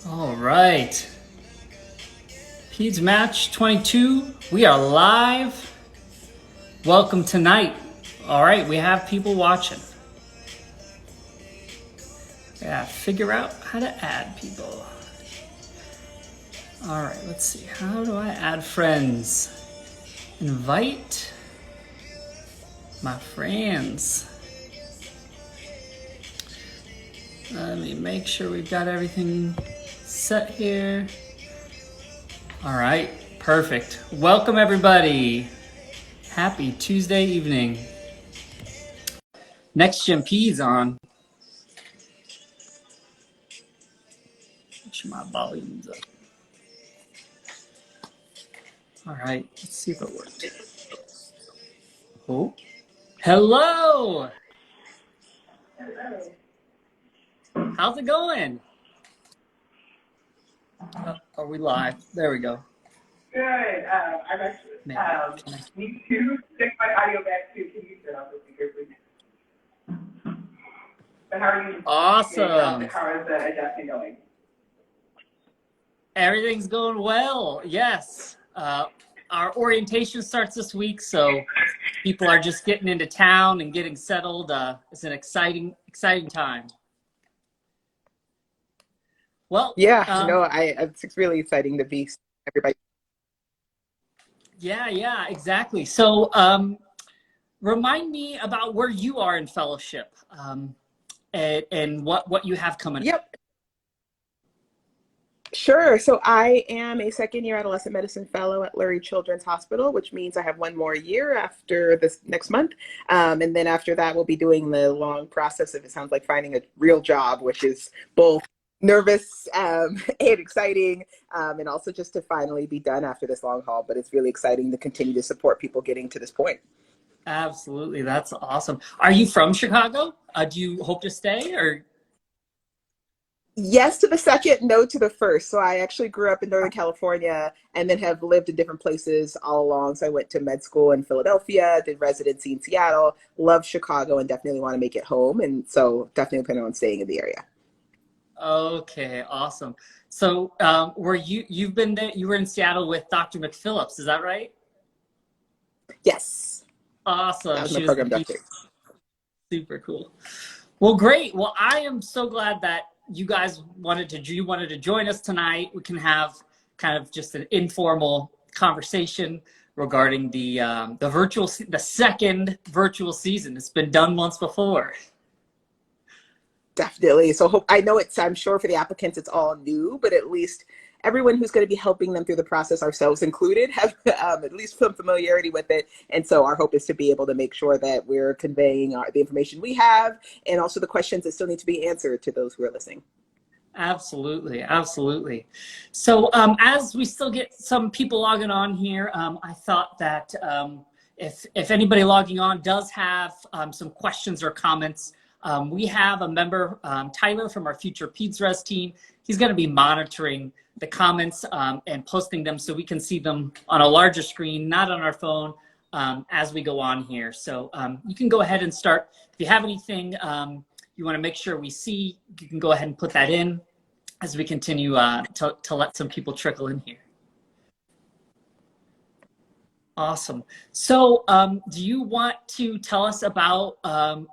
All right. Peds Match 22. We are live. Welcome tonight. All right, we have people watching. Yeah, figure out how to add people. All right, let's see. How do I add friends? Invite my friends. Let me make sure we've got everything set here. All right, perfect. Welcome everybody. Happy Tuesday evening. NextGenPeds on. Make sure my volume's up. All right, let's see if it works. Oh, hello. How's it going? Are we live? There we go. Good. I'm actually, need to check my audio back too. Can you turn off the speaker, please? But how are you? Awesome. How is the adjusting going? Everything's going well. Yes. Our orientation starts this week, so people are just getting into town and getting settled. It's an exciting time. Well, it's really exciting to be everybody. Yeah, exactly. So, remind me about where you are in fellowship, and what you have coming. Yep. Sure. So I am a second-year adolescent medicine fellow at Lurie Children's Hospital, which means I have one more year after this next month. And then after that, we'll be doing the long process of, it sounds like, finding a real job, which is both nervous and exciting, and also just to finally be done after this long haul. But it's really exciting to continue to support people getting to this point. Absolutely. That's awesome. Are you from Chicago? Do you hope to stay or? Yes to the second, no to the first. So I actually grew up in Northern California and then have lived in different places all along. So I went to med school in Philadelphia, did residency in Seattle, love Chicago, and definitely want to make it home. And so definitely planning on staying in the area. Okay, awesome. So you've been there, you were in Seattle with Dr. McPhillips, is that right? Yes. Awesome. That was my program doctor. Super cool. Well, great. Well, I am so glad that you guys wanted to join us tonight. We can have kind of just an informal conversation regarding the second virtual season. It's been done once before. Definitely. So I'm sure for the applicants, it's all new, but at least everyone who's going to be helping them through the process, ourselves included, have at least some familiarity with it. And so our hope is to be able to make sure that we're conveying the information we have and also the questions that still need to be answered to those who are listening. Absolutely. So as we still get some people logging on here, I thought that if anybody logging on does have some questions or comments, we have a member, Tyler from our FuturePedsRes team. He's going to be monitoring the comments and posting them so we can see them on a larger screen, not on our phone, as we go on here. So you can go ahead and start. If you have anything you want to make sure we see, you can go ahead and put that in as we continue to let some people trickle in here. Awesome. So do you want to tell us about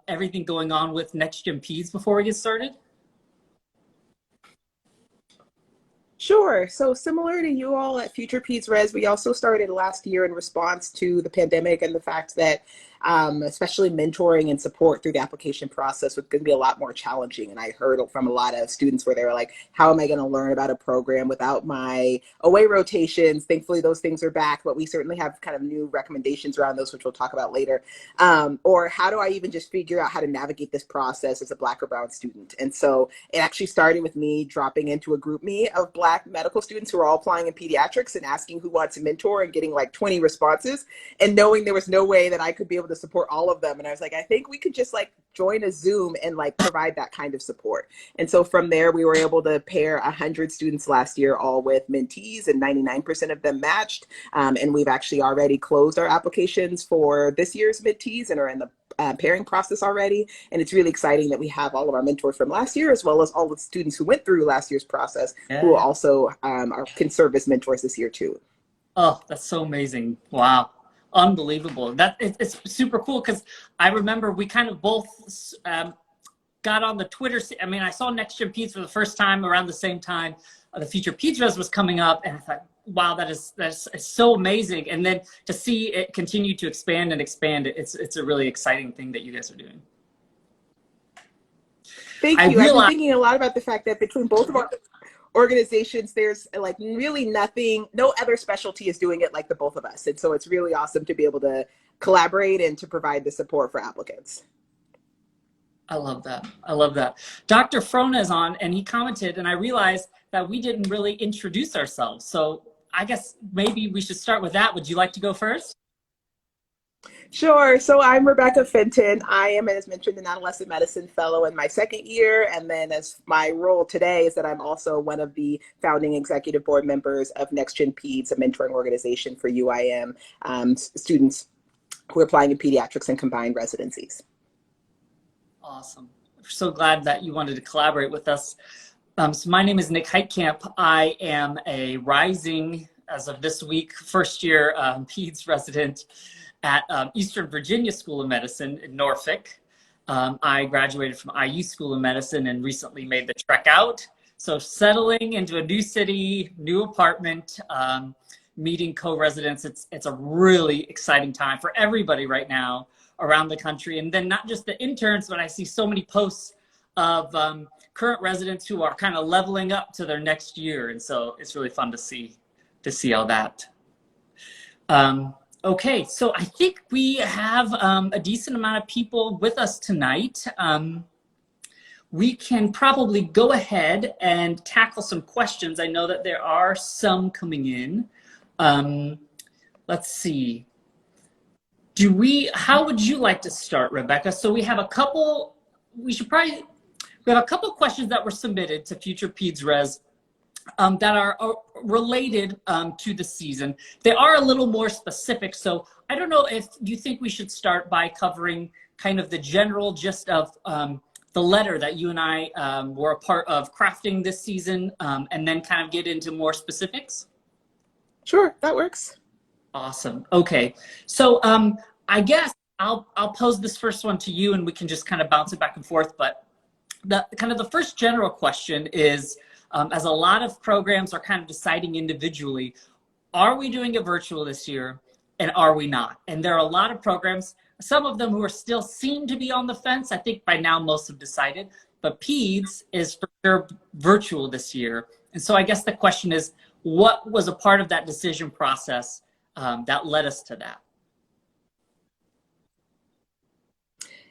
everything going on with NextGenPeds before we get started? Sure. So similar to you all at FuturePedsRes, we also started last year in response to the pandemic and the fact that especially mentoring and support through the application process was going to be a lot more challenging. And I heard from a lot of students where they were like, how am I going to learn about a program without my away rotations? Thankfully, those things are back, but we certainly have kind of new recommendations around those, which we'll talk about later. Or how do I even just figure out how to navigate this process as a Black or brown student? And so it actually started with me dropping into a group me of Black medical students who are all applying in pediatrics and asking who wants a mentor and getting like 20 responses and knowing there was no way that I could be able to support all of them. And I was like, I think we could just like join a Zoom and like provide that kind of support. And so from there, we were able to pair 100 students last year, all with mentees, and 99% of them matched. And we've actually already closed our applications for this year's mentees and are in the pairing process already. And it's really exciting that we have all of our mentors from last year, as well as all the students who went through last year's process, who also can serve as mentors this year too. Oh, that's so amazing. Wow. Unbelievable. It's super cool because I remember we kind of both got on the Twitter. I mean, I saw NextGenPeds for the first time around the same time the FuturePedsRes was coming up, and I thought, wow, that's so amazing. And then to see it continue to expand and expand, it's a really exciting thing that you guys are doing. Thank you. I've been thinking a lot about the fact that between both of our organizations, there's like really no other specialty is doing it like the both of us. And so it's really awesome to be able to collaborate and to provide the support for applicants. I love that. I love that. Dr. Frona is on, and he commented, and I realized that we didn't really introduce ourselves. So I guess maybe we should start with that. Would you like to go first? Sure. So I'm Rebecca Fenton. I am, as mentioned, an adolescent medicine fellow in my second year. And then as my role today is that I'm also one of the founding executive board members of NextGenPeds, a mentoring organization for UIM students who are applying in pediatrics and combined residencies. Awesome. We're so glad that you wanted to collaborate with us. So my name is Nick Heitkamp. I am a rising, as of this week, first year PEDS resident at Eastern Virginia School of Medicine in Norfolk. I graduated from IU School of Medicine and recently made the trek out. So settling into a new city, new apartment, meeting co-residents, it's a really exciting time for everybody right now around the country. And then not just the interns, but I see so many posts of current residents who are kind of leveling up to their next year. And so it's really fun to see all that. Okay, so I think we have a decent amount of people with us tonight. We can probably go ahead and tackle some questions. I know that there are some coming in. Let's see. How would you like to start, Rebecca? So we have a couple, we have a couple questions that were submitted to FuturePedsRes that are related to the season. They are a little more specific. So I don't know if you think we should start by covering kind of the general gist of the letter that you and I were a part of crafting this season, and then kind of get into more specifics. Sure, that works. Awesome. Okay. So I guess I'll pose this first one to you and we can just kind of bounce it back and forth. But the first general question is, as a lot of programs are kind of deciding individually, are we doing it virtual this year and are we not? And there are a lot of programs, some of them who are still seem to be on the fence. I think by now most have decided, but PEDS is for sure virtual this year. And so I guess the question is, what was a part of that decision process that led us to that?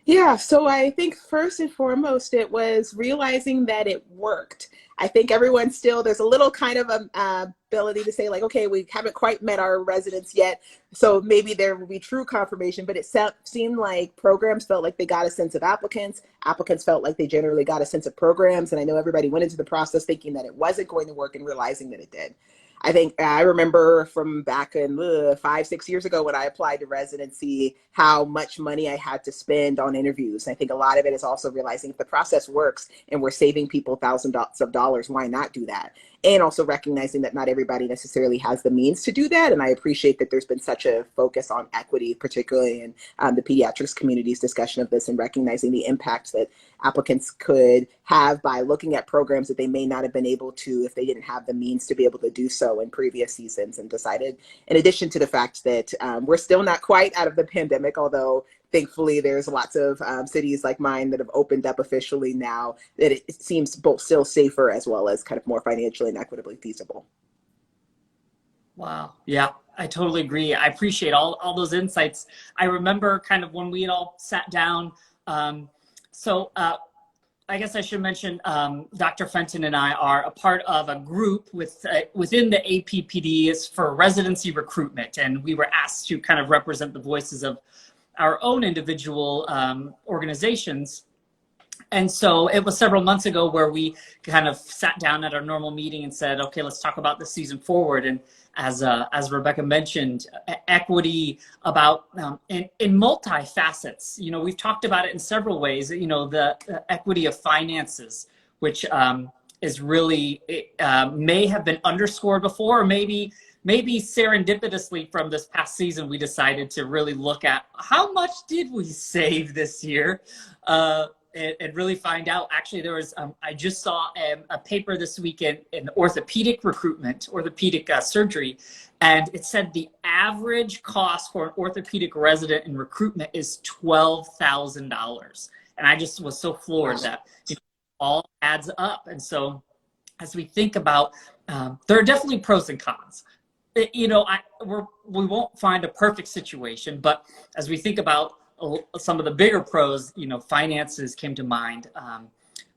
Yeah, so I think first and foremost, it was realizing that it worked. I think everyone still, there's a little kind of ability to say like, okay, we haven't quite met our residents yet, so maybe there will be true confirmation, but it seemed like programs felt like they got a sense of applicants. Applicants felt like they generally got a sense of programs. And I know everybody went into the process thinking that it wasn't going to work and realizing that it did. I think I remember from back in 5-6 years ago when I applied to residency, how much money I had to spend on interviews. And I think a lot of it is also realizing if the process works and we're saving people thousands of dollars, why not do that? And also recognizing that not everybody necessarily has the means to do that. And I appreciate that there's been such a focus on equity, particularly in the pediatrics community's discussion of this, and recognizing the impact that applicants could have by looking at programs that they may not have been able to if they didn't have the means to be able to do so in previous seasons, and decided, in addition to the fact that we're still not quite out of the pandemic, although thankfully there's lots of cities like mine that have opened up officially now, that it seems both still safer as well as kind of more financially and equitably feasible. Wow. Yeah, I totally agree. I appreciate all those insights. I remember kind of when we had all sat down. I guess I should mention Dr. Fenton and I are a part of a group within the APPD is for residency recruitment. And we were asked to kind of represent the voices of our own individual organizations. And so it was several months ago where we kind of sat down at our normal meeting and said, okay, let's talk about the season forward. And as Rebecca mentioned, equity about in multi-facets. You know, we've talked about it in several ways. You know, the equity of finances, which is really may have been underscored before, or maybe serendipitously from this past season, we decided to really look at how much did we save this year. And really find out. Actually, there was, I just saw a paper this weekend in orthopedic recruitment, orthopedic surgery, and it said the average cost for an orthopedic resident in recruitment is $12,000. And I just was so floored that it all adds up. And so as we think about, there are definitely pros and cons. You know, we won't find a perfect situation, but as we think about some of the bigger pros, you know, finances came to mind.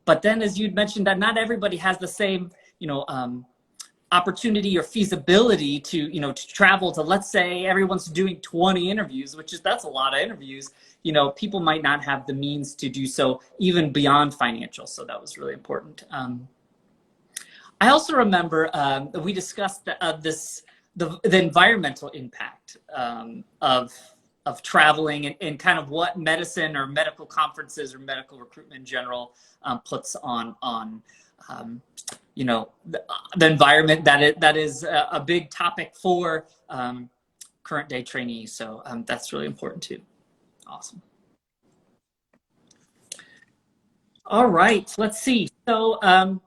But then, as you'd mentioned, that not everybody has the same, you know, opportunity or feasibility to, you know, to travel to, let's say everyone's doing 20 interviews, that's a lot of interviews. You know, people might not have the means to do so even beyond financial. So that was really important. I also remember that we discussed the environmental impact of traveling and kind of what medicine or medical conferences or medical recruitment in general puts on you know, the environment that is a big topic for current day trainees. So that's really important too. Awesome. All right, let's see. So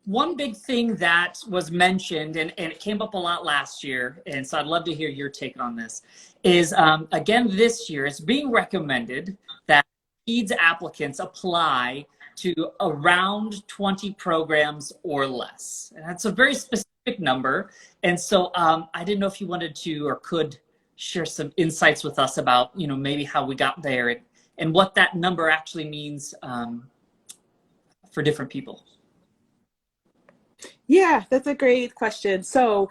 one big thing that was mentioned, and it came up a lot last year, and so I'd love to hear your take on this, is again this year, it's being recommended that PEDS applicants apply to around 20 programs or less. And that's a very specific number. And so I didn't know if you wanted to or could share some insights with us about, you know, maybe how we got there and what that number actually means for different people. Yeah, that's a great question. So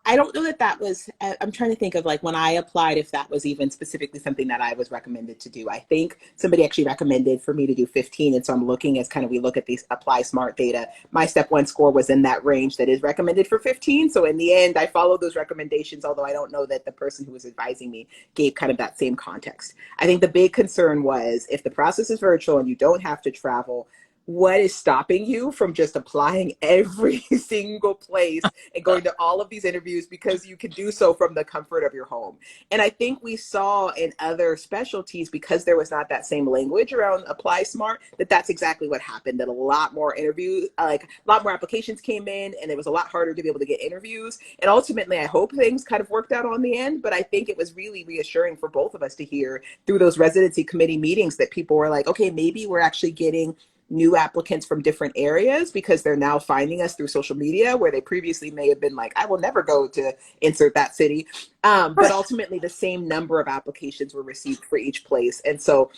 I don't know that was, I'm trying to think of like when I applied, if that was even specifically something that I was recommended to do. I think somebody actually recommended for me to do 15. And so I'm looking as kind of, we look at these Apply Smart data. My step one score was in that range that is recommended for 15. So in the end, I followed those recommendations, although I don't know that the person who was advising me gave kind of that same context. I think the big concern was if the process is virtual and you don't have to travel, what is stopping you from just applying every single place and going to all of these interviews because you can do so from the comfort of your home? And I think we saw in other specialties, because there was not that same language around Apply Smart, that's exactly what happened, that a lot more interviews, like a lot more applications came in and it was a lot harder to be able to get interviews. And ultimately, I hope things kind of worked out on the end, but I think it was really reassuring for both of us to hear through those residency committee meetings that people were like, okay, maybe we're actually getting new applicants from different areas because they're now finding us through social media, where they previously may have been like, I will never go to insert that city. But ultimately the same number of applications were received for each place. And so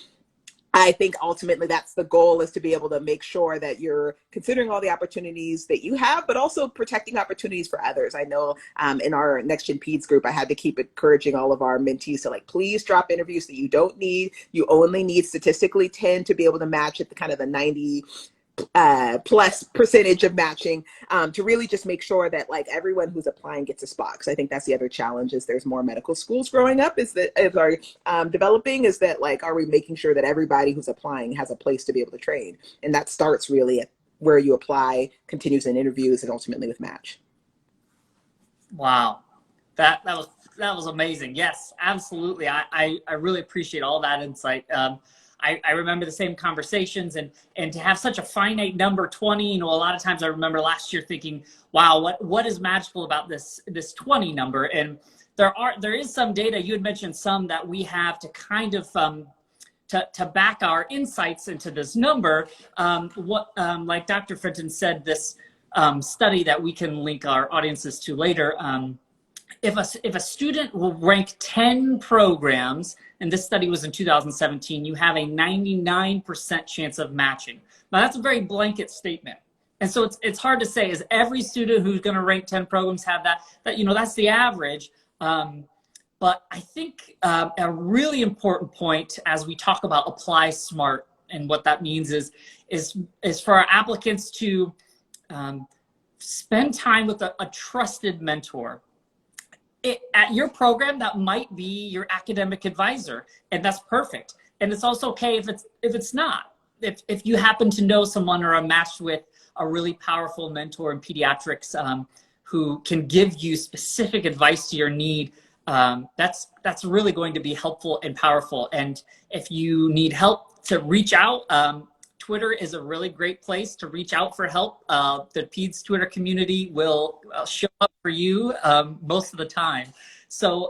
I think ultimately that's the goal, is to be able to make sure that you're considering all the opportunities that you have, but also protecting opportunities for others. I know in our NextGenPeds group, I had to keep encouraging all of our mentees to like, please drop interviews that you don't need. You only need statistically 10 to be able to match at the kind of the 90 plus percentage of matching, to really just make sure that like everyone who's applying gets a spot. Because I think that's the other challenge, is there's more medical schools growing up, developing, is that like, are we making sure that everybody who's applying has a place to be able to train? And that starts really at where you apply, continues in interviews, and ultimately with match. Wow, that was amazing. Yes, absolutely. I really appreciate all that insight. I remember the same conversations, and to have such a finite number, 20, you know, a lot of times I remember last year thinking, wow, what is magical about this 20 number? And there is some data, you had mentioned some that we have to kind of to back our insights into this number. Like Dr. Fenton said, this study that we can link our audiences to later, if a student will rank 10 programs, and this study was in 2017, you have a 99% chance of matching. Now that's a very blanket statement. And so it's hard to say, is every student who's gonna rank 10 programs have that you know, that's the average. But I think a really important point as we talk about Apply Smart And what that means is for our applicants to spend time with a trusted mentor. At your program, that might be your academic advisor, and that's perfect. And it's also okay if it's not. If you happen to know someone or are matched with a really powerful mentor in pediatrics who can give you specific advice to your need, that's really going to be helpful and powerful. And if you need help to reach out, Twitter is a really great place to reach out for help. The Peds Twitter community will show up for you most of the time. So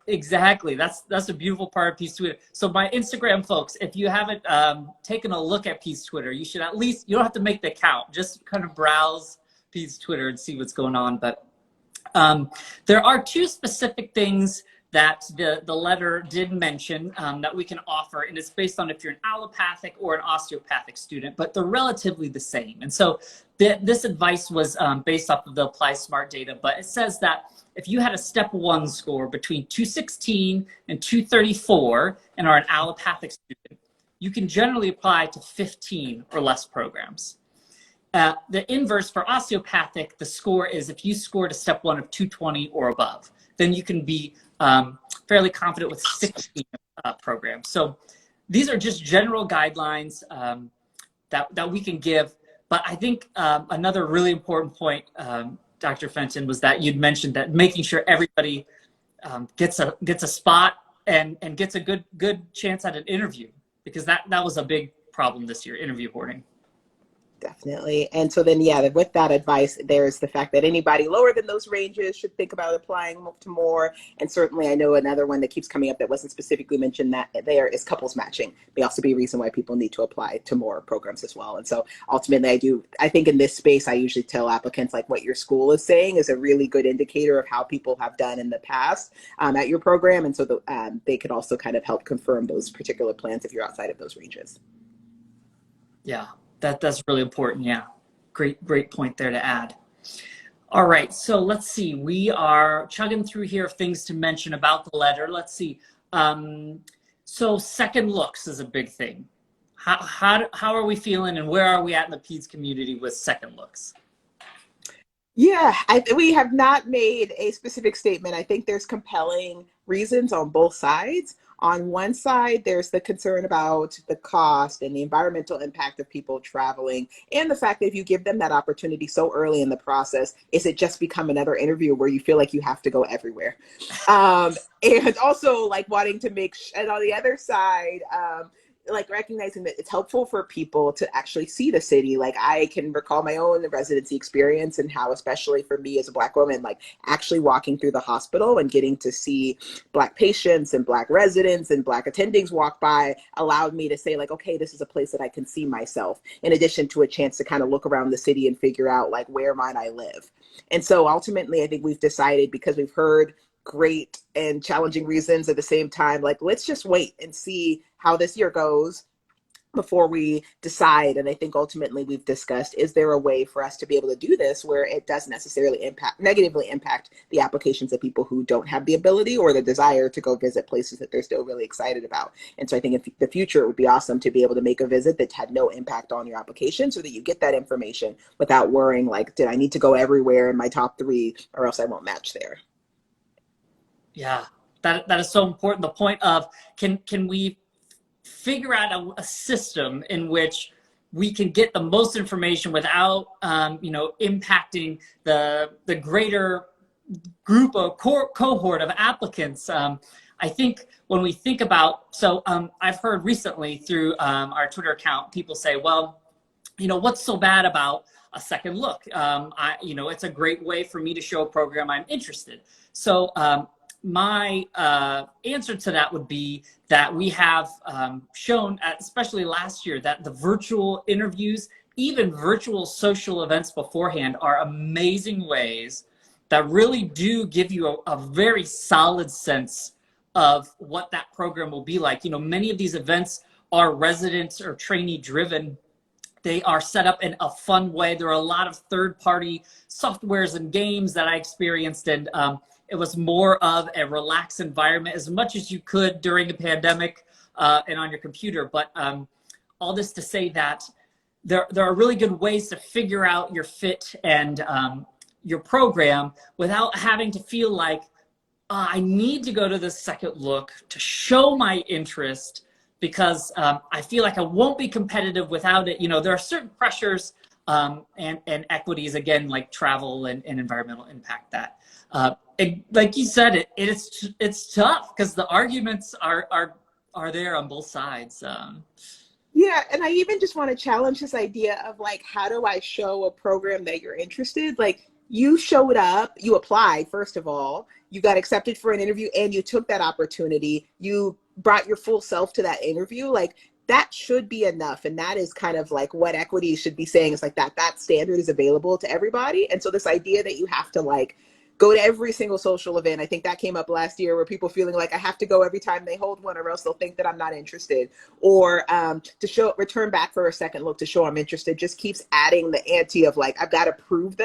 exactly, that's a beautiful part of Peds Twitter. So my Instagram folks, if you haven't taken a look at Peds Twitter, you should at least, you don't have to make the account, just kind of browse Peds Twitter and see what's going on. But there are two specific things that the letter did mention that we can offer, and it's based on if you're an allopathic or an osteopathic student, but they're relatively the same. And so this advice was based off of the Apply Smart data, but it says that if you had a step 1 score between 216 and 234 and are an allopathic student, you can generally apply to 15 or less programs. The inverse for osteopathic, the score is if you scored a step 1 of 220 or above, then you can be fairly confident with 16 programs. So these are just general guidelines that we can give. But I think another really important point, Dr. Fenton, was that you'd mentioned that making sure everybody gets a spot and gets a good chance at an interview, because that was a big problem this year, interview hoarding. Definitely. And so then, yeah, with that advice, there's the fact that anybody lower than those ranges should think about applying to more. And certainly I know another one that keeps coming up that wasn't specifically mentioned that there is couples matching. May also be a reason why people need to apply to more programs as well. And so ultimately I think in this space, I usually tell applicants like what your school is saying is a really good indicator of how people have done in the past at your program. And so they could also kind of help confirm those particular plans if you're outside of those ranges. Yeah. That's really important. Yeah. Great point there to add. All right. So let's see. We are chugging through here of things to mention about the letter. Let's see. So second looks is a big thing. How are we feeling, and where are we at in the Peds community with second looks? Yeah, we have not made a specific statement. I think there's compelling reasons on both sides. On one side, there's the concern about the cost and the environmental impact of people traveling, and the fact that if you give them that opportunity so early in the process, is it just become another interview where you feel like you have to go everywhere? And also like wanting to and on the other side, like recognizing that it's helpful for people to actually see the city. Like I can recall my own residency experience and how, especially for me as a Black woman, like actually walking through the hospital and getting to see Black patients and Black residents and Black attendings walk by allowed me to say like, okay, this is a place that I can see myself, in addition to a chance to kind of look around the city and figure out like, where might I live? And so ultimately, I think we've decided, because we've heard great and challenging reasons at the same time, like, let's just wait and see how this year goes before we decide. And I think ultimately we've discussed, is there a way for us to be able to do this where it doesn't necessarily negatively impact the applications of people who don't have the ability or the desire to go visit places that they're still really excited about? And so I think in the future, it would be awesome to be able to make a visit that had no impact on your application, so that you get that information without worrying like, did I need to go everywhere in my top 3 or else I won't match there? Yeah, that is so important. The point of, can we figure out a system in which we can get the most information without impacting the greater group of cohort of applicants. I think when we think about, I've heard recently through our Twitter account, people say, well, what's so bad about a second look? It's a great way for me to show a program I'm interested. So my answer to that would be that we have shown, especially last year, that the virtual interviews, even virtual social events beforehand, are amazing ways that really do give you a very solid sense of what that program will be like. Many of these events are resident or trainee driven. They are set up in a fun way. There are a lot of third-party softwares and games that I experienced, and it was more of a relaxed environment as much as you could during the pandemic and on your computer. But all this to say that there are really good ways to figure out your fit and your program without having to feel like I need to go to the second look to show my interest because I feel like I won't be competitive without it. You know, there are certain pressures and equities, again, like travel and environmental impact that, like you said, it's tough because the arguments are there on both sides. Yeah, and I even just want to challenge this idea of like, how do I show a program that you're interested? Like, you showed up, you applied, first of all, you got accepted for an interview, and you took that opportunity. You brought your full self to that interview. Like, that should be enough. And that is kind of like what equity should be saying, is like that standard is available to everybody. And so this idea that you have to like go to every single social event, I think that came up last year, where people feeling like I have to go every time they hold one or else they'll think that I'm not interested, or to return back for a second look to show I'm interested, just keeps adding the ante of like, I've got to prove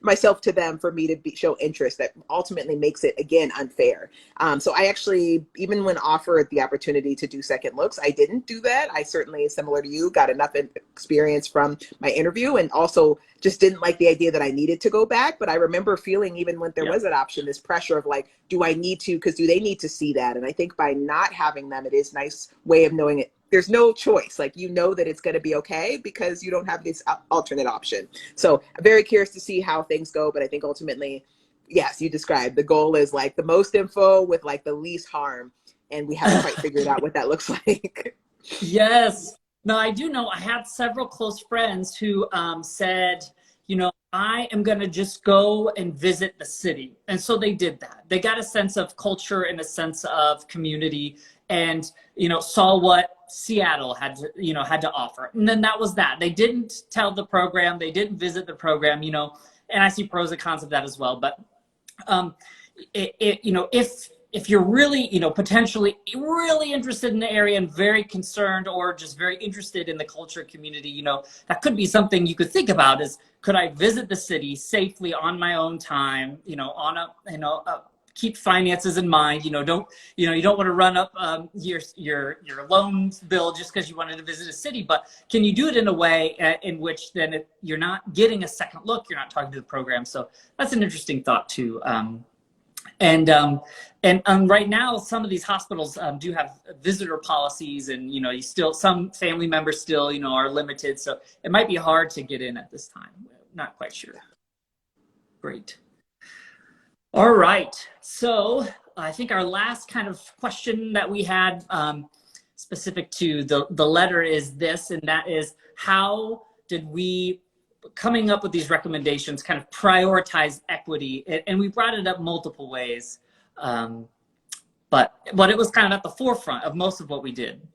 myself to them for me to show interest. That ultimately makes it, again, unfair. So I actually, even when offered the opportunity to do second looks, I didn't do that. I certainly, similar to you, got enough experience from my interview, and also just didn't like the idea that I needed to go back. But I remember feeling, even when there was that option, this pressure of like, do I need to, because do they need to see that? And I think by not having them, it is a nice way of knowing it. There's no choice. Like, you know that it's going to be okay because you don't have this alternate option. So I'm very curious to see how things go. But I think ultimately, yes, you described the goal is like the most info with like the least harm. And we haven't quite figured out what that looks like. Yes. No, I do know I had several close friends who said, you know, I am going to just go and visit the city. And so they did that. They got a sense of culture and a sense of community, and, you know, saw what Seattle had to offer. And then that was that. They didn't tell the program. They didn't visit the program, you know, and I see pros and cons of that as well. But, you know, if you're really, you know, potentially really interested in the area and very concerned, or just very interested in the culture community, you know, that could be something you could think about is, could I visit the city safely on my own time, you know, keep finances in mind, you know, you don't want to run up your loan bill just because you wanted to visit a city, but can you do it in a way in which then you're not getting a second look, you're not talking to the program. So that's an interesting thought too. And right now, some of these hospitals do have visitor policies, and, you know, some family members still, you know, are limited. So it might be hard to get in at this time. Not quite sure. Great. All right. So I think our last kind of question that we had specific to the letter is this, and that is, how did we, coming up with these recommendations, kind of prioritize equity? And we brought it up multiple ways, but it was kind of at the forefront of most of what we did.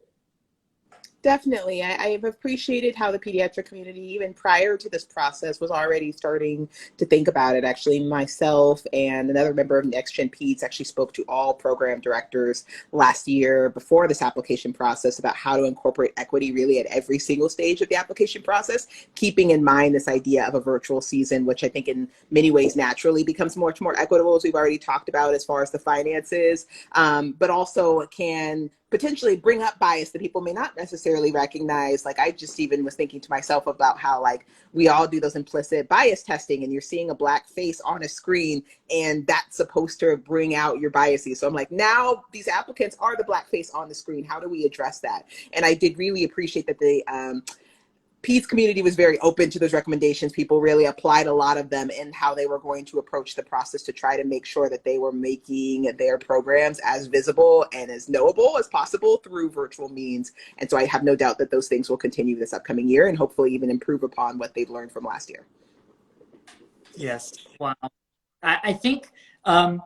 Definitely. I've appreciated how the pediatric community, even prior to this process, was already starting to think about it. Actually, myself and another member of NextGenPeds actually spoke to all program directors last year before this application process about how to incorporate equity really at every single stage of the application process, keeping in mind this idea of a virtual season, which I think in many ways naturally becomes much more equitable, as we've already talked about as far as the finances, but also can potentially bring up bias that people may not necessarily recognize. Like, I just even was thinking to myself about how, like, we all do those implicit bias testing, and you're seeing a Black face on a screen, and that's supposed to bring out your biases. So I'm like, now these applicants are the Black face on the screen. How do we address that? And I did really appreciate that the PEDS community was very open to those recommendations. People really applied a lot of them in how they were going to approach the process to try to make sure that they were making their programs as visible and as knowable as possible through virtual means. And so I have no doubt that those things will continue this upcoming year, and hopefully even improve upon what they've learned from last year. Yes. Wow. I think out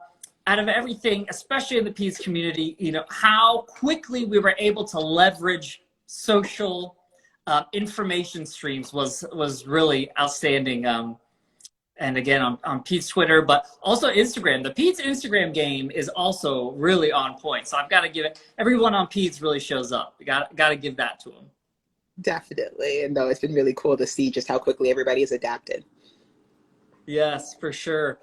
of everything, especially in the PEDS community, you know, how quickly we were able to leverage social information streams was really outstanding. And again, on PEDS Twitter, but also Instagram. The PEDS Instagram game is also really on point. So I've got to give it, everyone on PEDS really shows up. We got to give that to them. Definitely. And though it's been really cool to see just how quickly everybody has adapted. Yes, for sure.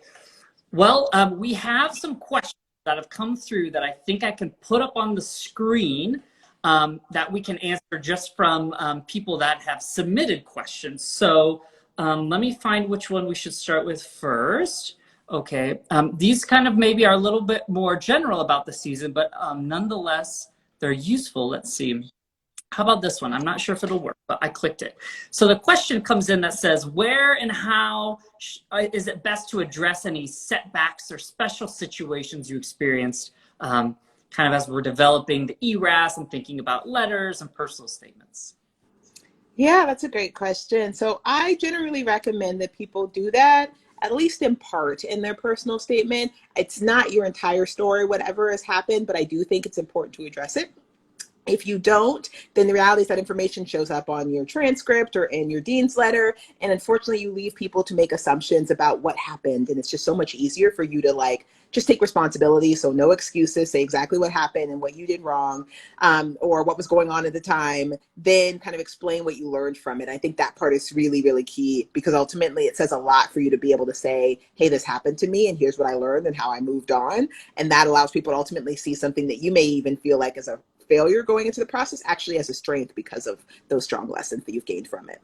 Well, we have some questions that have come through that I think I can put up on the screen. that we can answer just from people that have submitted questions. So let me find which one we should start with first. Okay, these kind of maybe are a little bit more general about the season, but nonetheless, they're useful. Let's see. How about this one? I'm not sure if it'll work, but I clicked it. So the question comes in that says, where and how is it best to address any setbacks or special situations you experienced kind of as we're developing the ERAS and thinking about letters and personal statements? Yeah, that's a great question. So I generally recommend that people do that, at least in part, in their personal statement. It's not your entire story, whatever has happened, but I do think it's important to address it. If you don't, then the reality is that information shows up on your transcript or in your dean's letter. And unfortunately, you leave people to make assumptions about what happened. And it's just so much easier for you to just take responsibility. So no excuses, say exactly what happened and what you did wrong, or what was going on at the time, then kind of explain what you learned from it. I think that part is really, really key, because ultimately it says a lot for you to be able to say, hey, this happened to me and here's what I learned and how I moved on. And that allows people to ultimately see something that you may even feel like is a failure going into the process actually as a strength because of those strong lessons that you've gained from it.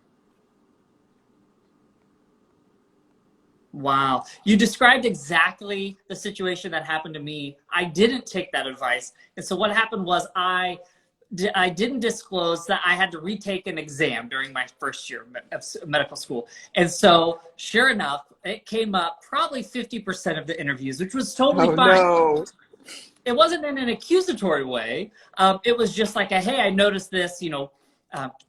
Wow. You described exactly the situation that happened to me. I didn't take that advice. And so what happened was I didn't disclose that I had to retake an exam during my first year of medical school. And so sure enough, it came up probably 50% of the interviews, which was totally fine. No. It wasn't in an accusatory way. It was just like, hey, I noticed this,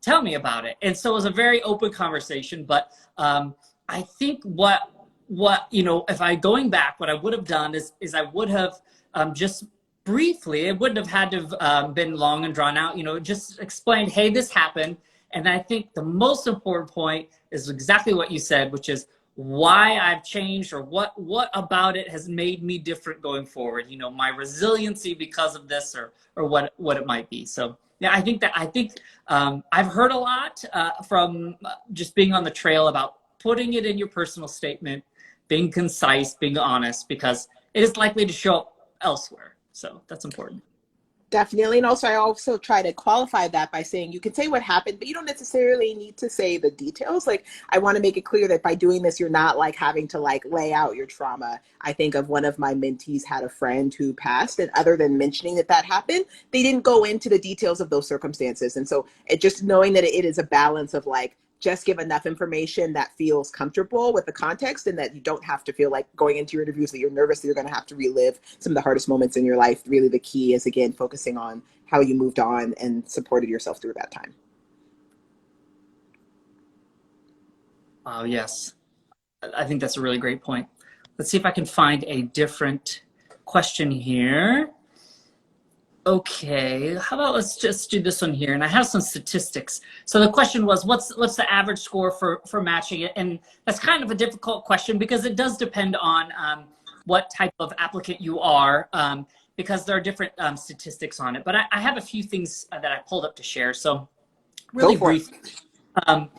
tell me about it. And so it was a very open conversation. But I think what if I going back, what I would have done is I would have just briefly, it wouldn't have had to have been long and drawn out, just explained, hey, this happened. And I think the most important point is exactly what you said, which is why I've changed, or what about it has made me different going forward, my resiliency because of this, or what it might be. So yeah, I think I've heard a lot from just being on the trail about putting it in your personal statement, being concise, being honest, because it is likely to show up elsewhere. So that's important. Definitely. And also, I also try to qualify that by saying you can say what happened, but you don't necessarily need to say the details. I want to make it clear that by doing this, you're not having to lay out your trauma. I think of one of my mentees had a friend who passed, and other than mentioning that happened, they didn't go into the details of those circumstances. And so just knowing that it is a balance of just give enough information that feels comfortable with the context, and that you don't have to feel like going into your interviews that you're nervous that you're going to have to relive some of the hardest moments in your life. Really, the key is, again, focusing on how you moved on and supported yourself through that time. Oh, yes. I think that's a really great point. Let's see if I can find a different question here. Okay, how about let's just do this one here. And I have some statistics. So the question was, what's the average score for matching it? And that's kind of a difficult question because it does depend on what type of applicant you are, because there are different statistics on it. But I have a few things that I pulled up to share. So really brief. All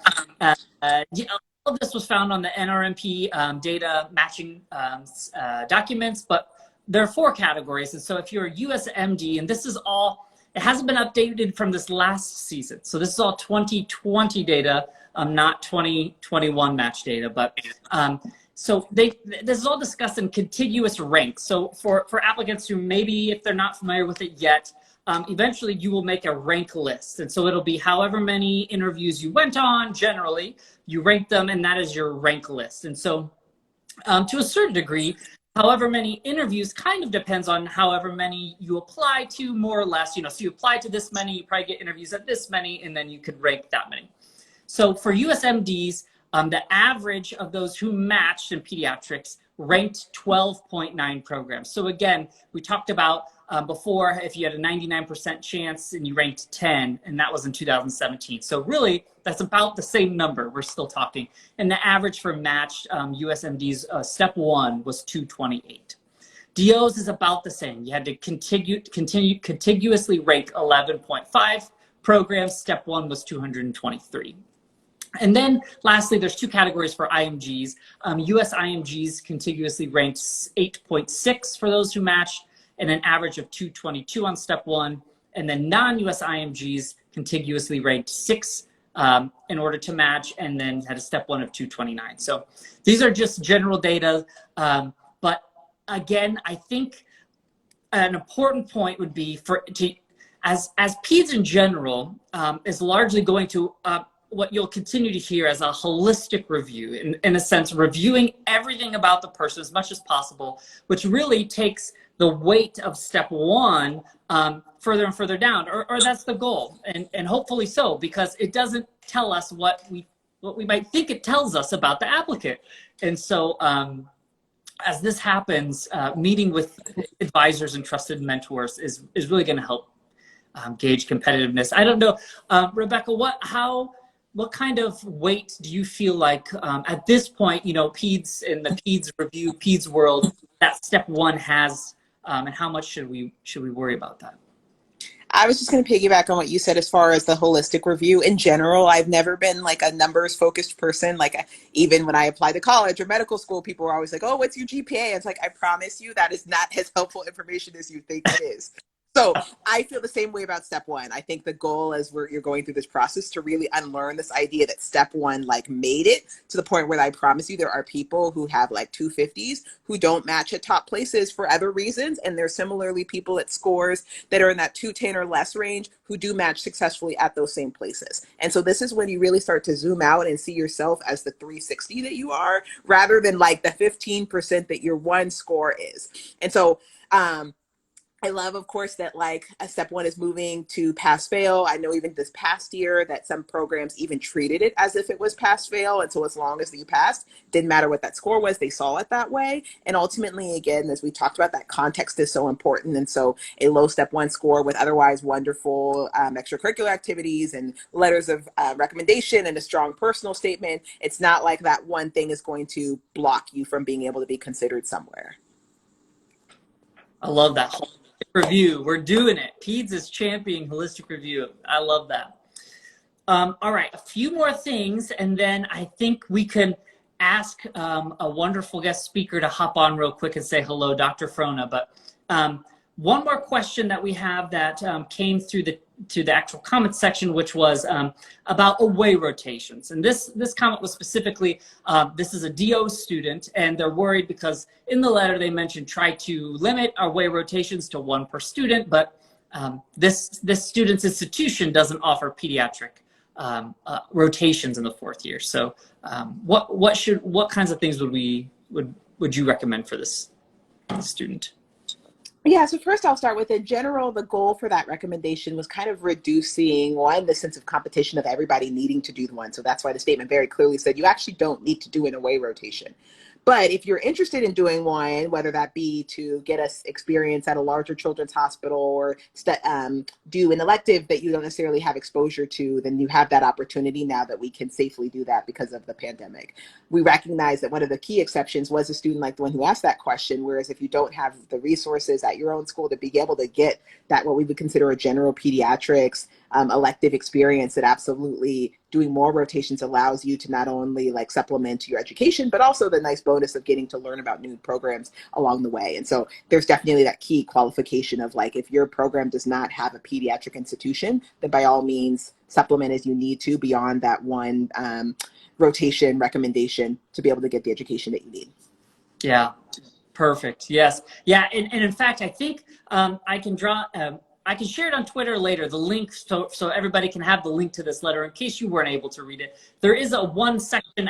of this was found on the NRMP data matching documents, but there are 4 categories. And so if you're a USMD, and this is all, it hasn't been updated from this last season. So this is all 2020 data, not 2021 match data. But so this is all discussed in contiguous ranks. So for applicants who maybe, if they're not familiar with it yet, eventually you will make a rank list. And so it'll be however many interviews you went on, generally, you rank them, and that is your rank list. And so to a certain degree, however many interviews kind of depends on however many you apply to, more or less. So you apply to this many, you probably get interviews at this many, and then you could rank that many. So for USMDs, the average of those who matched in pediatrics ranked 12.9 programs. So again, we talked about before, if you had a 99% chance and you ranked 10, and that was in 2017. So really, that's about the same number we're still talking. And the average for matched USMDs, step 1 was 228. DOs is about the same. You had to contiguously rank 11.5 programs. Step 1 was 223. And then lastly, there's 2 categories for IMGs. US IMGs contiguously ranked 8.6 for those who matched, and an average of 222 on step 1. and then non-US IMGs contiguously ranked 6 in order to match, and then had a step 1 of 229. So these are just general data. But again, I think an important point would be as PEDS in general is largely going to what you'll continue to hear as a holistic review, in a sense, reviewing everything about the person as much as possible, which really takes the weight of step 1 further and further down, or that's the goal, and hopefully so, because it doesn't tell us what we might think it tells us about the applicant. And so as this happens, meeting with advisors and trusted mentors is really going to help gauge competitiveness. I don't know, Rebecca, what kind of weight do you feel like at this point, PEDS in the PEDS review, PEDS world, that step 1 has, and how much should we worry about that? I was just going to piggyback on what you said as far as the holistic review. In general, I've never been like a numbers focused person. Like even when I applied to college or medical school, people were always like, oh, what's your GPA? It's like, I promise you that is not as helpful information as you think it is. So I feel the same way about step 1. I think the goal as you're going through this process to really unlearn this idea that step 1 like made it to the point where I promise you there are people who have like 250s who don't match at top places for other reasons. And there's similarly people at scores that are in that 210 or less range who do match successfully at those same places. And so this is when you really start to zoom out and see yourself as the 360 that you are, rather than like the 15% that your 1 score is. And so, I love, of course, that like a step 1 is moving to pass fail. I know even this past year that some programs even treated it as if it was pass fail. And so as long as you passed, didn't matter what that score was, they saw it that way. And ultimately, again, as we talked about, that context is so important. And so a low step 1 score with otherwise wonderful extracurricular activities and letters of recommendation and a strong personal statement, it's not like that one thing is going to block you from being able to be considered somewhere. I love that. Review. We're doing it. PEDS is championing holistic review. I love that. All right, a few more things, and then I think we can ask a wonderful guest speaker to hop on real quick and say hello, Dr. Frona. But one more question that we have that came through the actual comment section, which was about away rotations. And this comment was specifically, this is a DO student, and they're worried because in the letter they mentioned try to limit our away rotations to 1 per student, but this student's institution doesn't offer pediatric rotations in the 4th year. So what kinds of things would you recommend for this student? Yeah, so first I'll start with, in general, the goal for that recommendation was kind of reducing, one, the sense of competition of everybody needing to do one. So that's why the statement very clearly said you actually don't need to do an away rotation. But if you're interested in doing one, whether that be to get us experience at a larger children's hospital or do an elective that you don't necessarily have exposure to, then you have that opportunity now that we can safely do that because of the pandemic. We recognize that one of the key exceptions was a student like the one who asked that question, whereas if you don't have the resources at your own school to be able to get that, what we would consider a general pediatrics elective experience, that absolutely doing more rotations allows you to not only like supplement your education, but also the nice bonus of getting to learn about new programs along the way. And so there's definitely that key qualification of like, if your program does not have a pediatric institution, then by all means supplement as you need to beyond that 1 rotation recommendation to be able to get the education that you need. Yeah, perfect. Yes. Yeah. And in fact, I think I can share it on Twitter later, the link, so everybody can have the link to this letter in case you weren't able to read it. There is one section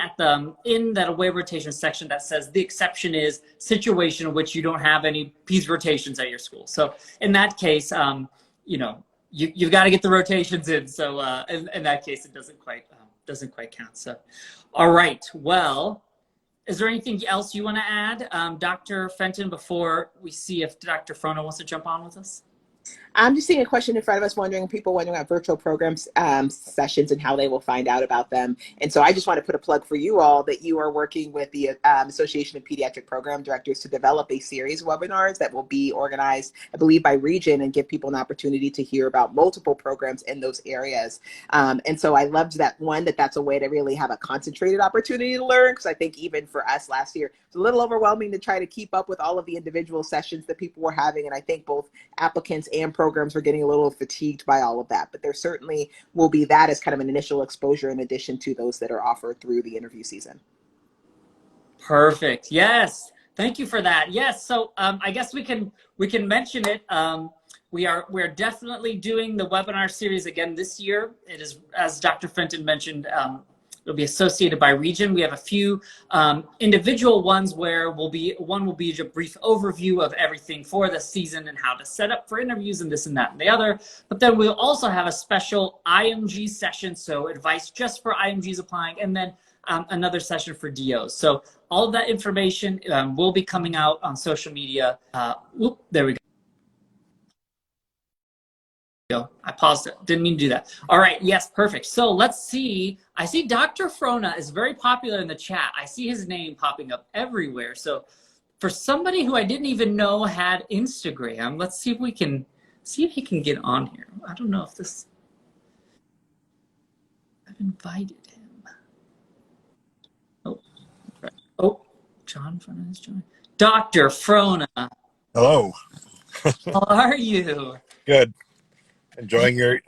in that away rotation section that says the exception is situation in which you don't have any PEDS rotations at your school. So in that case, you've got to get the rotations in. So in that case, it doesn't quite count. So, all right. Well, is there anything else you want to add, Dr. Fenton, before we see if Dr. Frona wants to jump on with us? I'm just seeing a question in front of us, people wondering about virtual programs sessions and how they will find out about them. And so I just want to put a plug for you all that you are working with the Association of Pediatric Program Directors to develop a series of webinars that will be organized, I believe, by region and give people an opportunity to hear about multiple programs in those areas. And so I loved that one, that's a way to really have a concentrated opportunity to learn, because I think even for us last year, it's a little overwhelming to try to keep up with all of the individual sessions that people were having. And I think both applicants and programs are getting a little fatigued by all of that. But there certainly will be that as kind of an initial exposure in addition to those that are offered through the interview season. Perfect. Yes. Thank you for that. Yes. So I guess we can mention it. We're definitely doing the webinar series again this year. It is, as Dr. Fenton mentioned, it'll be associated by region. We have a few individual ones where one will be a brief overview of everything for the season and how to set up for interviews and this and that and the other. But then we'll also have a special IMG session, so advice just for IMGs applying, and then another session for DOs. So all of that information will be coming out on social media. There we go. I paused it. Didn't mean to do that. All right. Yes, perfect. So let's see. I see Dr. Frona is very popular in the chat. I see his name popping up everywhere. So for somebody who I didn't even know had Instagram, let's see if we can see if he can get on here. I don't know if this. I've invited him. Oh, John Frona is joining. Dr. Frona. Hello. How are you? Good. Enjoying your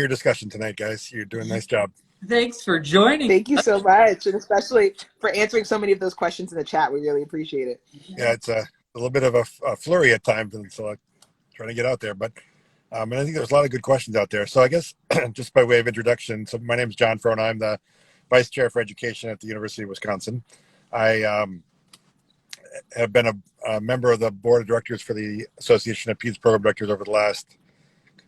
discussion tonight, guys. You're doing a nice job. Thanks for joining. Thank you so much, and especially for answering so many of those questions in the chat. We really appreciate it. Yeah, it's a little bit of a flurry at times, and so I'm trying to get out there. But and I think there's a lot of good questions out there. So I guess just by way of introduction, so my name is John Frona. I'm the Vice Chair for Education at the University of Wisconsin. I have been a member of the Board of Directors for the Association of Peds Program Directors over the last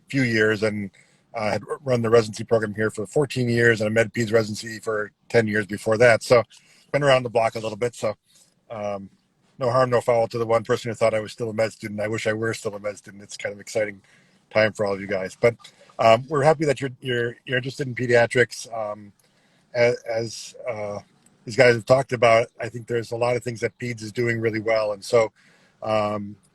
few years, and had run the residency program here for 14 years and a med peds residency for 10 years before that. So been around the block a little bit. So no harm, no foul to the one person who thought I was still a med student. I wish I were still a med student. It's kind of exciting time for all of you guys. But we're happy that you're interested in pediatrics. As these guys have talked about, I think there's a lot of things that peds is doing really well, and so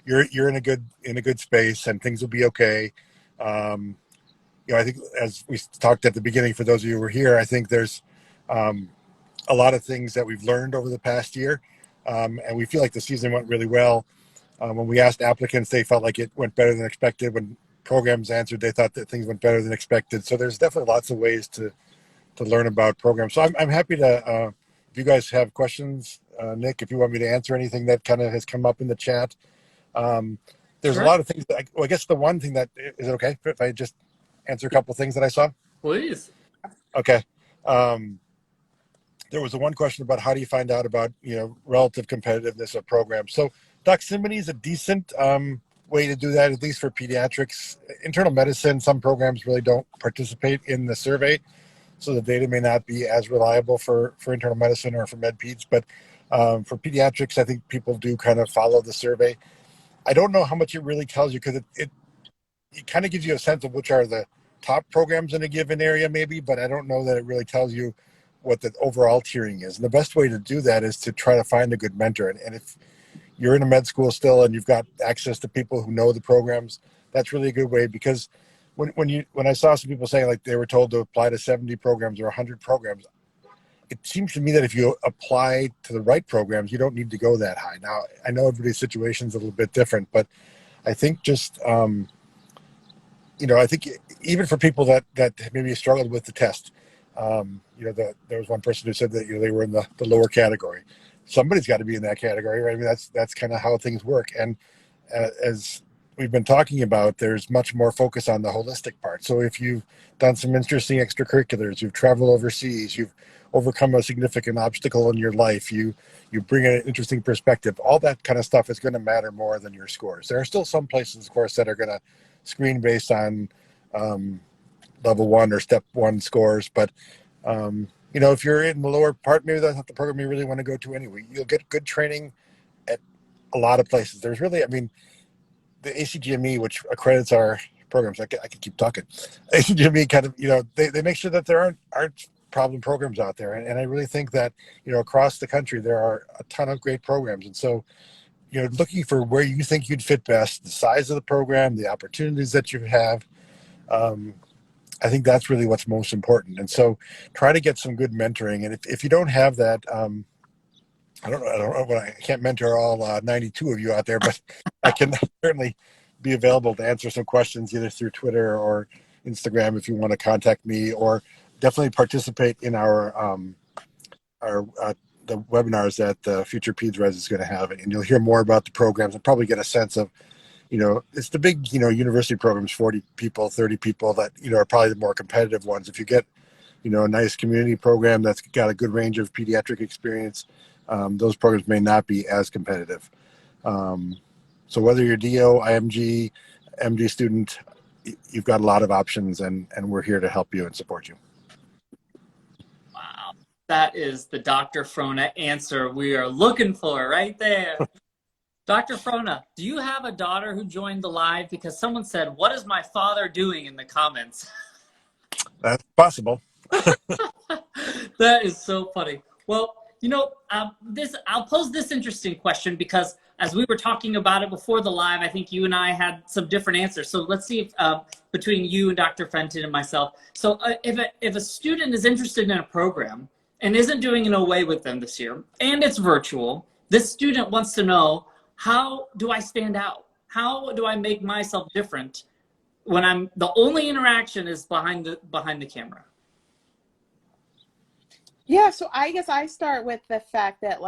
you're in a good space, and things will be okay. I think as we talked at the beginning, for those of you who were here, I think there's a lot of things that we've learned over the past year, and we feel like the season went really well. When we asked applicants, they felt like it went better than expected. When programs answered, they thought that things went better than expected. So there's definitely lots of ways to learn about programs. So I'm happy to, if you guys have questions, Nick, if you want me to answer anything that kind of has come up in the chat. There's Sure. a lot of things that I guess the one thing that, is it okay if I just answer a couple of things that I saw? Please. Okay. There was one question about how do you find out about, relative competitiveness of programs. So Doximity is a decent way to do that, at least for pediatrics. Internal medicine, some programs really don't participate in the survey, so the data may not be as reliable for internal medicine or for med peds. But for pediatrics, I think people do kind of follow the survey. I don't know how much it really tells you, because it kind of gives you a sense of which are the top programs in a given area maybe, but I don't know that it really tells you what the overall tiering is. And the best way to do that is to try to find a good mentor. And if you're in a med school still and you've got access to people who know the programs, that's really a good way, because when I saw some people saying like they were told to apply to 70 programs or 100 programs, it seems to me that if you apply to the right programs, you don't need to go that high. Now, I know everybody's situation is a little bit different, but I think just, I think even for people that maybe struggled with the test, there was one person who said that they were in the lower category. Somebody's got to be in that category, right? I mean, that's kind of how things work. And as we've been talking about, there's much more focus on the holistic part. So if you've done some interesting extracurriculars, you've traveled overseas, you've overcome a significant obstacle in your life, you bring an interesting perspective, all that kind of stuff is going to matter more than your scores. There are still some places, of course, that are going to screen based on level 1 or step 1 scores. But, if you're in the lower part, maybe that's not the program you really want to go to anyway. You'll get good training at a lot of places. There's really, the ACGME, which accredits our programs, I could keep talking. ACGME kind of, they make sure that there aren't problem programs out there. And I really think that, across the country, there are a ton of great programs. And so, looking for where you think you'd fit best, the size of the program, the opportunities that you have, I think that's really what's most important. And so try to get some good mentoring. And if you don't have that, I don't know, I can't mentor all 92 of you out there, but I can certainly be available to answer some questions either through Twitter or Instagram if you want to contact me, or definitely participate in the webinars that FuturePedsRes is going to have, and you'll hear more about the programs and probably get a sense of, it's the big, university programs, 40 people, 30 people that, are probably the more competitive ones. If you get, a nice community program that's got a good range of pediatric experience, those programs may not be as competitive. So whether you're DO, IMG, MD student, you've got a lot of options, and we're here to help you and support you. Wow. That is the Dr. Frona answer we are looking for right there. Dr. Frona, do you have a daughter who joined the live? Because someone said, "What is my father doing?" in the comments. That's possible. That is so funny. Well, I'll pose this interesting question, because as we were talking about it before the live, I think you and I had some different answers. So let's see if between you and Dr. Fenton and myself. So if a student is interested in a program and isn't doing an away with them this year, and it's virtual, this student wants to know, how do I stand out? How do I make myself different when the only interaction is behind the camera? Yeah, so I guess I start with the fact that,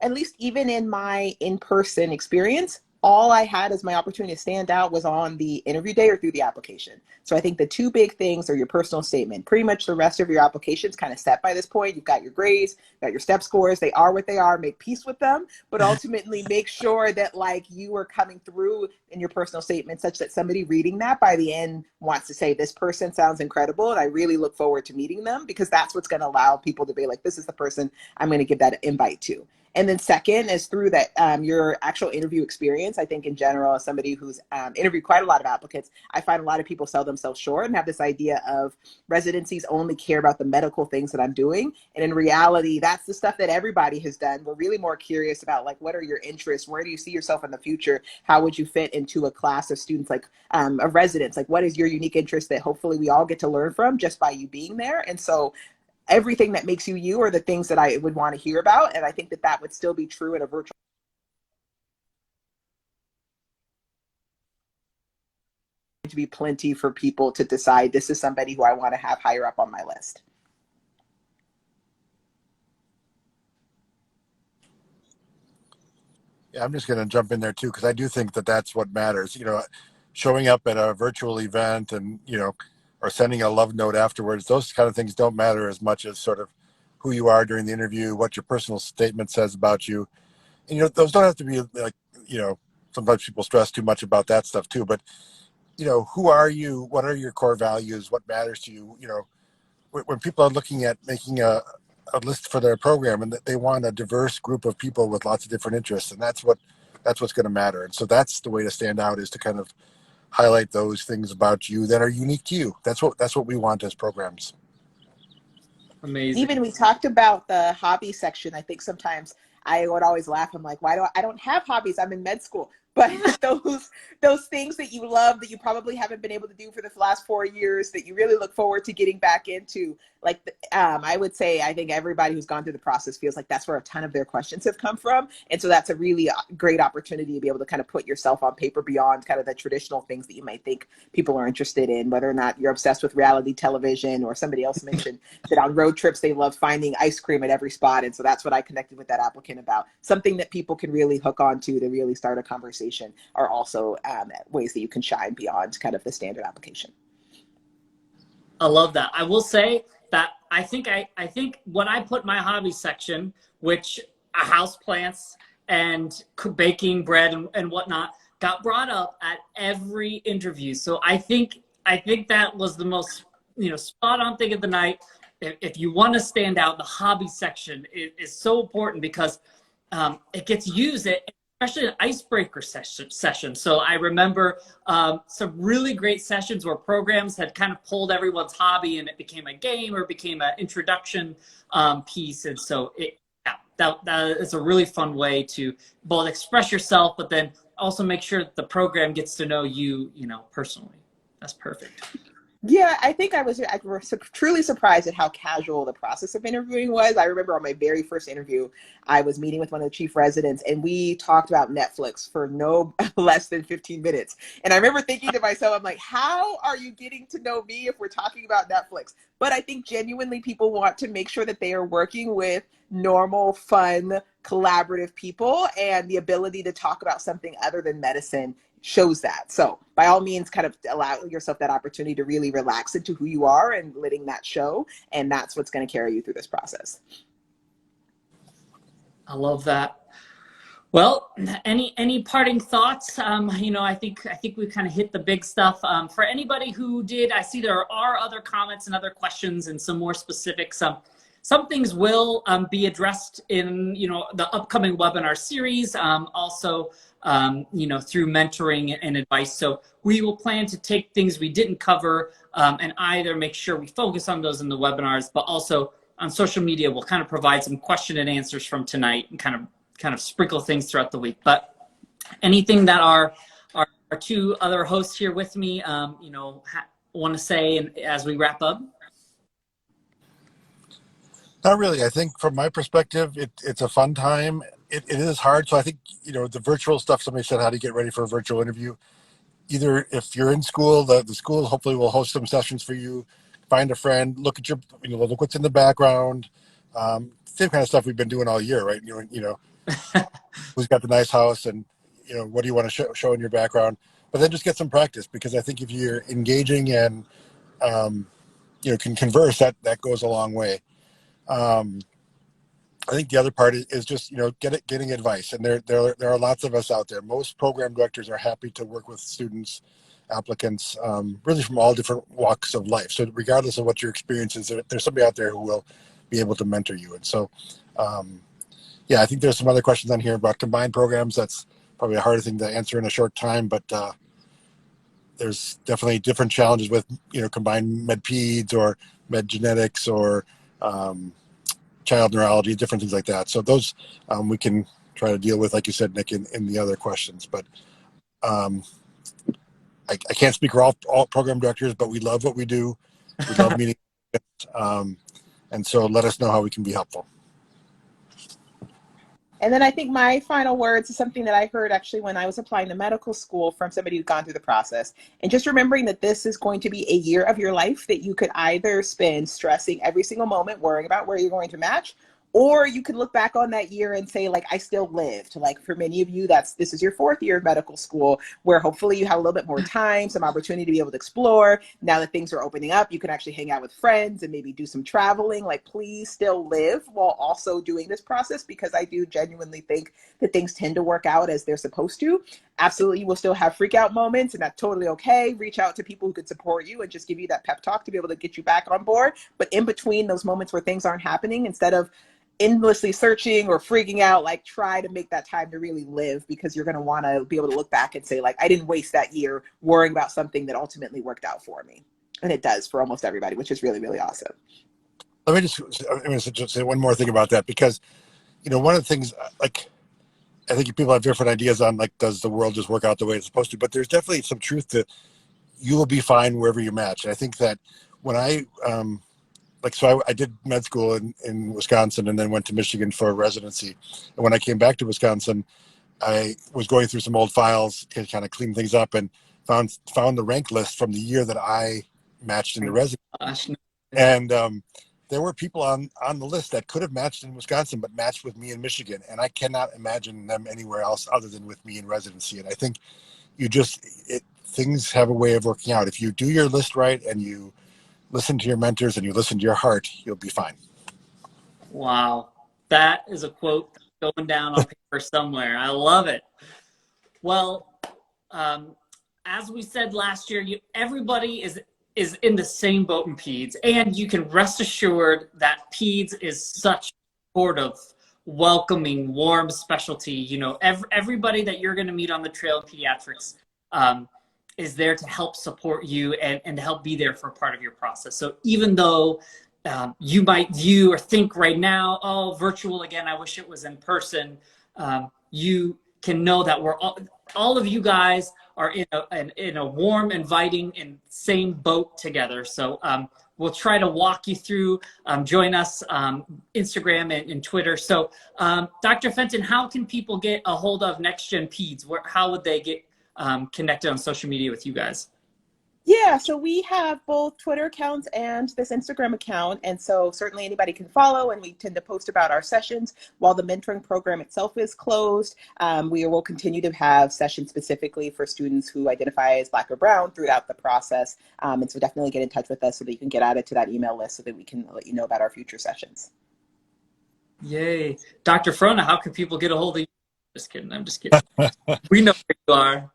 at least even in my in-person experience, all I had as my opportunity to stand out was on the interview day or through the application. So I think the two big things are your personal statement. Pretty much the rest of your application is kind of set by this point. You've got your grades, you've got your step scores. They are what they are. Make peace with them, but ultimately make sure that you are coming through in your personal statement such that somebody reading that by the end wants to say, this person sounds incredible, and I really look forward to meeting them, because that's what's going to allow people to be like, this is the person I'm going to give that invite to. And then second is through that your actual interview experience. I think in general, as somebody who's interviewed quite a lot of applicants, I find a lot of people sell themselves short and have this idea of residencies only care about the medical things that I'm doing. And in reality, that's the stuff that everybody has done. We're really more curious about what are your interests? Where do you see yourself in the future? How would you fit into a class of students of residents? What is your unique interest that hopefully we all get to learn from just by you being there? And so everything that makes you you are the things that I would want to hear about. And I think that would still be true in a virtual. To be plenty for people to decide, this is somebody who I want to have higher up on my list. Yeah, I'm just going to jump in there too, because I do think that that's what matters. Showing up at a virtual event and, or sending a love note afterwards, those kind of things don't matter as much as sort of who you are during the interview, what your personal statement says about you. And, those don't have to be sometimes people stress too much about that stuff too, but, who are you? What are your core values? What matters to you? When people are looking at making a list for their program, and that they want a diverse group of people with lots of different interests, and that's what's going to matter. And so that's the way to stand out, is to kind of highlight those things about you that are unique to you. That's what we want as programs. Amazing. Even we talked about the hobby section. I think sometimes I would always laugh. I'm like, why do I don't have hobbies? I'm in med school. But those things that you love that you probably haven't been able to do for the last 4 years that you really look forward to getting back into, I would say, I think everybody who's gone through the process feels like that's where a ton of their questions have come from. And so that's a really great opportunity to be able to kind of put yourself on paper beyond kind of the traditional things that you might think people are interested in, whether or not you're obsessed with reality television, or somebody else mentioned that on road trips they love finding ice cream at every spot. And so that's what I connected with that applicant about. Something that people can really hook on to really start a conversation are also ways that you can shine beyond kind of the standard application. I love that. I will say that I think when I put my hobby section, which house plants and baking bread and whatnot, got brought up at every interview. So I think that was the most spot on thing of the night. If you want to stand out, the hobby section is so important, because it gets used especially an icebreaker session. So I remember some really great sessions where programs had kind of pulled everyone's hobby and it became a game or became an introduction piece. And so that is a really fun way to both express yourself, but then also make sure that the program gets to know you, personally. That's perfect. Yeah, I was truly surprised at how casual the process of interviewing was. I remember on my very first interview, I was meeting with one of the chief residents and we talked about Netflix for no less than 15 minutes. And I remember thinking to myself, I'm like, how are you getting to know me if we're talking about Netflix? But I think genuinely people want to make sure that they are working with normal, fun, collaborative people, and the ability to talk about something other than medicine shows that. So by all means, kind of allow yourself that opportunity to really relax into who you are and letting that show. And that's what's going to carry you through this process. I love that. Well, any parting thoughts? I think we kind of hit the big stuff. For anybody who did, I see there are other comments and other questions and some more specifics. Some things will be addressed in the upcoming webinar series. Also, through mentoring and advice. So we will plan to take things we didn't cover and either make sure we focus on those in the webinars, but also on social media, we'll kind of provide some question and answers from tonight and kind of sprinkle things throughout the week. But anything that our two other hosts here with me, want to say as we wrap up? Not really. I think from my perspective, it's a fun time. It is hard. So I think, the virtual stuff, somebody said how to get ready for a virtual interview. Either if you're in school, the school hopefully will host some sessions for you. Find a friend, look at look what's in the background. Same kind of stuff we've been doing all year, right? Who's got the nice house and, what do you want to show in your background? But then just get some practice, because I think if you're engaging and, can converse, that goes a long way. I think the other part is just, getting advice. And there are lots of us out there. Most program directors are happy to work with students, applicants, really from all different walks of life. So regardless of what your experience is, there's somebody out there who will be able to mentor you. And so, I think there's some other questions on here about combined programs. That's probably a harder thing to answer in a short time, but there's definitely different challenges with, combined med peds or med genetics or child neurology, different things like that. So those we can try to deal with, like you said, Nick, in the other questions. But I can't speak for all program directors, but we love what we do. We love meeting. And so let us know how we can be helpful. And then I think my final words is something that I heard actually when I was applying to medical school from somebody who'd gone through the process. And just remembering that this is going to be a year of your life that you could either spend stressing every single moment, worrying about where you're going to match, or you could look back on that year and say, like, I still lived. Like for many of you, this is your 4th year of medical school, where hopefully you have a little bit more time, some opportunity to be able to explore. Now that things are opening up, you can actually hang out with friends and maybe do some traveling. Like, please still live while also doing this process, because I do genuinely think that things tend to work out as they're supposed to. Absolutely, you will still have freak out moments, and that's totally okay. Reach out to people who could support you and just give you that pep talk to be able to get you back on board. But in between those moments where things aren't happening, instead of endlessly searching or freaking out, like, try to make that time to really live, because you're going to want to be able to look back and say, like, I didn't waste that year worrying about something that ultimately worked out for me. And it does for almost everybody, which is really, really awesome. Let me just say one more thing about that, because, one of the things, like, I think people have different ideas on, like, does the world just work out the way it's supposed to? But there's definitely some truth to, you will be fine wherever you match. And I think that when I did med school in Wisconsin and then went to Michigan for residency. And when I came back to Wisconsin, I was going through some old files to kind of clean things up and found the rank list from the year that I matched into residency. And there were people on the list that could have matched in Wisconsin, but matched with me in Michigan. And I cannot imagine them anywhere else other than with me in residency. And I think things have a way of working out. If you do your list right and you listen to your mentors and you listen to your heart, you'll be fine. Wow. That is a quote going down on paper somewhere. I love it. Well, as we said last year, everybody is in the same boat in peds, and you can rest assured that peds is such a supportive, welcoming, warm specialty. Everybody that you're going to meet on the trail in pediatrics is there to help support you and to help be there for a part of your process. So even though you might view or think right now, oh, virtual again, I wish it was in person, you can know that we're all, all of you guys are in a warm, inviting, and same boat together. So we'll try to walk you through. Join us Instagram and Twitter. So Dr. Fenton, how can people get a hold of NextGenPeds? How would they get connected on social media with you guys? Yeah, so we have both Twitter accounts and this Instagram account. And so certainly anybody can follow, and we tend to post about our sessions. While the mentoring program itself is closed, we will continue to have sessions specifically for students who identify as Black or Brown throughout the process. And so definitely get in touch with us so that you can get added to that email list so that we can let you know about our future sessions. Yay. Dr. Frona, how can people get a hold of you? Just kidding. I'm just kidding. We know where you are.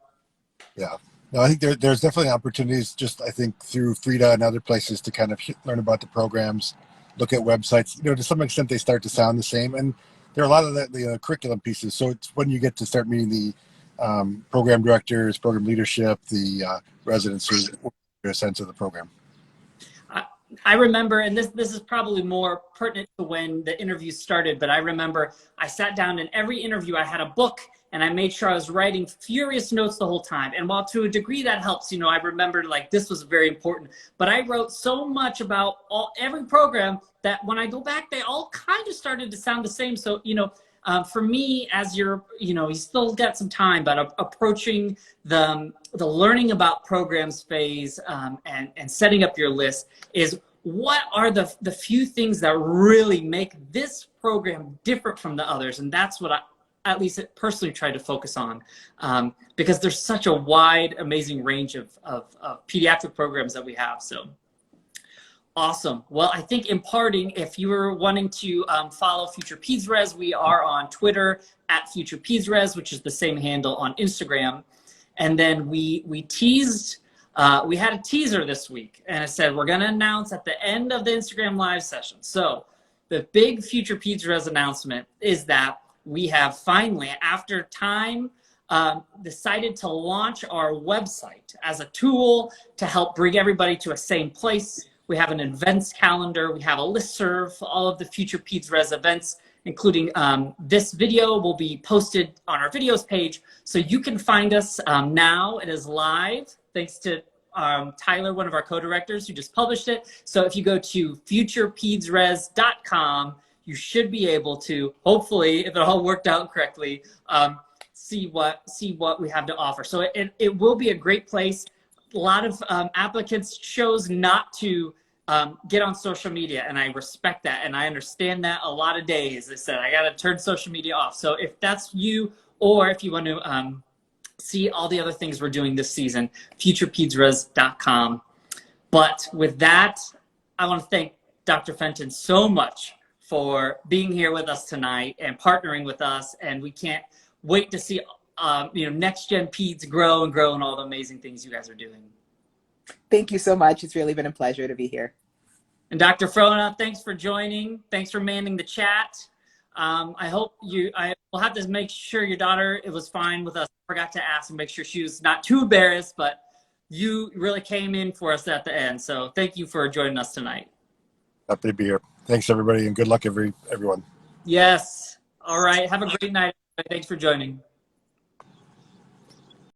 Yeah. No, I think there's definitely opportunities just, I think, through Frida and other places to kind of learn about the programs, look at websites. To some extent, they start to sound the same. And there are a lot of the curriculum pieces. So it's when you get to start meeting the program directors, program leadership, the residents who get a sense of the program. I remember, and this is probably more pertinent to when the interview started, but I remember I sat down in every interview, I had a book, and I made sure I was writing furious notes the whole time. And while to a degree that helps, I remember like this was very important, but I wrote so much about every program that when I go back, they all kind of started to sound the same. So, for me, as you still got some time, but approaching the learning about programs phase and setting up your list is what are the few things that really make this program different from the others. And that's what I, at least personally, try to focus on because there's such a wide, amazing range of pediatric programs that we have. So. Awesome. Well, I think in parting, if you were wanting to follow FuturePedsRes, we are on Twitter at FuturePedsRes, which is the same handle on Instagram. And then we teased, we had a teaser this week, and it said we're going to announce at the end of the Instagram live session. So the big FuturePedsRes announcement is that we have finally, after time, decided to launch our website as a tool to help bring everybody to a same place. We have an events calendar. We have a listserv for all of the FuturePedsRes events, including this video will be posted on our videos page. So you can find us now. It is live, thanks to Tyler, one of our co-directors, who just published it. So if you go to FuturePedsRes.com, you should be able to, hopefully, if it all worked out correctly, see what we have to offer. So it will be a great place. A lot of applicants chose not to get on social media, and I respect that, and I understand that. A lot of days they said I got to turn social media off. So if that's you, or if you want to see all the other things we're doing this season, FuturePedsRes.com. But with that, I want to thank Dr. Fenton so much for being here with us tonight and partnering with us, and we can't wait to see NextGenPeds grow and all the amazing things you guys are doing. Thank you so much. It's really been a pleasure to be here. And Dr. Frona, thanks for joining. Thanks for manning the chat. I hope I will have to make sure your daughter, it was fine with us. I forgot to ask and make sure she was not too embarrassed, but you really came in for us at the end. So thank you for joining us tonight. Happy to be here. Thanks, everybody, and good luck, everyone. Yes. All right. Have a great night. Thanks for joining.